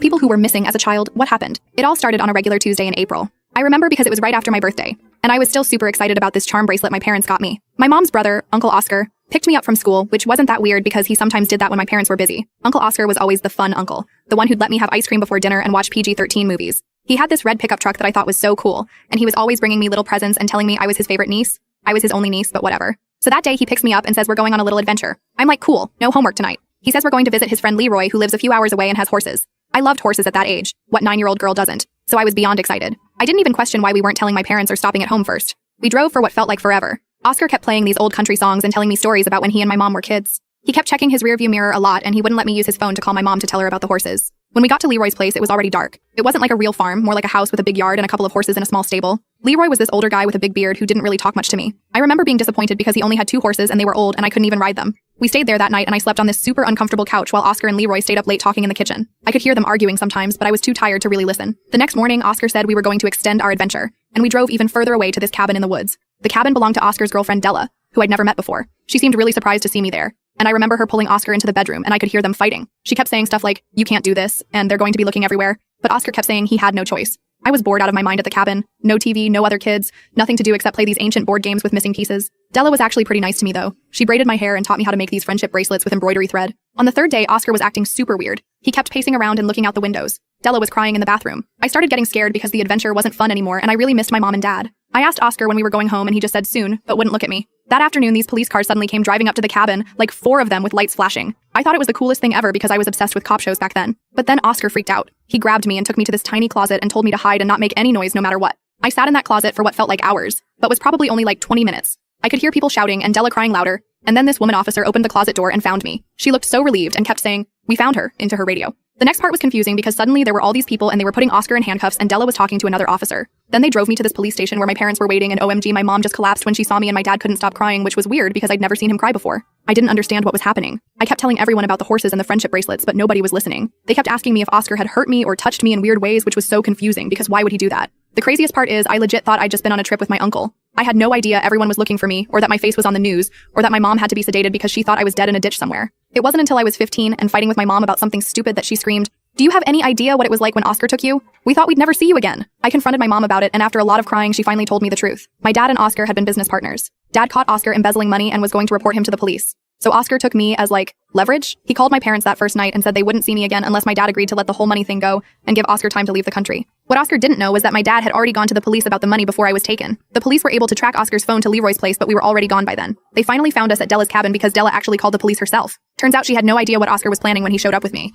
People who were missing as a child, what happened? It all started on a regular Tuesday in April. I remember because it was right after my birthday, and I was still super excited about this charm bracelet my parents got me. My mom's brother, Uncle Oscar, picked me up from school, which wasn't that weird because he sometimes did that when my parents were busy. Uncle Oscar was always the fun uncle, the one who'd let me have ice cream before dinner and watch PG-13 movies. He had this red pickup truck that I thought was so cool, and he was always bringing me little presents and telling me I was his favorite niece. I was his only niece, but whatever. So that day he picks me up and says we're going on a little adventure. I'm like, cool, no homework tonight. He says we're going to visit his friend Leroy, who lives a few hours away and has horses. I loved horses at that age. What 9-year-old girl doesn't? So I was beyond excited. I didn't even question why we weren't telling my parents or stopping at home first. We drove for what felt like forever. Oscar kept playing these old country songs and telling me stories about when he and my mom were kids. He kept checking his rearview mirror a lot, and he wouldn't let me use his phone to call my mom to tell her about the horses. When we got to Leroy's place, it was already dark. It wasn't like a real farm, more like a house with a big yard and a couple of horses in a small stable. Leroy was this older guy with a big beard who didn't really talk much to me. I remember being disappointed because he only had 2 horses and they were old and I couldn't even ride them. We stayed there that night and I slept on this super uncomfortable couch while Oscar and Leroy stayed up late talking in the kitchen. I could hear them arguing sometimes, but I was too tired to really listen. The next morning, Oscar said we were going to extend our adventure, and we drove even further away to this cabin in the woods. The cabin belonged to Oscar's girlfriend Della, who I'd never met before. She seemed really surprised to see me there. And I remember her pulling Oscar into the bedroom, and I could hear them fighting. She kept saying stuff like, "You can't do this," and "They're going to be looking everywhere." But Oscar kept saying he had no choice. I was bored out of my mind at the cabin. No TV, no other kids, nothing to do except play these ancient board games with missing pieces. Della was actually pretty nice to me though. She braided my hair and taught me how to make these friendship bracelets with embroidery thread. On the 3rd day, Oscar was acting super weird. He kept pacing around and looking out the windows. Della was crying in the bathroom. I started getting scared because the adventure wasn't fun anymore and I really missed my mom and dad. I asked Oscar when we were going home and he just said soon, but wouldn't look at me. That afternoon, these police cars suddenly came driving up to the cabin, like 4 of them with lights flashing. I thought it was the coolest thing ever because I was obsessed with cop shows back then. But then Oscar freaked out. He grabbed me and took me to this tiny closet and told me to hide and not make any noise no matter what. I sat in that closet for what felt like hours, but was probably only like 20 minutes. I could hear people shouting and Della crying louder, and then this woman officer opened the closet door and found me. She looked so relieved and kept saying, "We found her," into her radio. The next part was confusing because suddenly there were all these people and they were putting Oscar in handcuffs and Della was talking to another officer. Then they drove me to this police station where my parents were waiting and OMG, my mom just collapsed when she saw me and my dad couldn't stop crying, which was weird because I'd never seen him cry before. I didn't understand what was happening. I kept telling everyone about the horses and the friendship bracelets, but nobody was listening. They kept asking me if Oscar had hurt me or touched me in weird ways, which was so confusing because why would he do that? The craziest part is I legit thought I'd just been on a trip with my uncle. I had no idea everyone was looking for me, or that my face was on the news, or that my mom had to be sedated because she thought I was dead in a ditch somewhere. It wasn't until I was 15 and fighting with my mom about something stupid that she screamed, "Do you have any idea what it was like when Oscar took you? We thought we'd never see you again." I confronted my mom about it, and after a lot of crying, she finally told me the truth. My dad and Oscar had been business partners. Dad caught Oscar embezzling money and was going to report him to the police. So Oscar took me as, like, leverage. He called my parents that first night and said they wouldn't see me again unless my dad agreed to let the whole money thing go and give Oscar time to leave the country. What Oscar didn't know was that my dad had already gone to the police about the money before I was taken. The police were able to track Oscar's phone to Leroy's place, but we were already gone by then. They finally found us at Della's cabin because Della actually called the police herself. Turns out she had no idea what Oscar was planning when he showed up with me.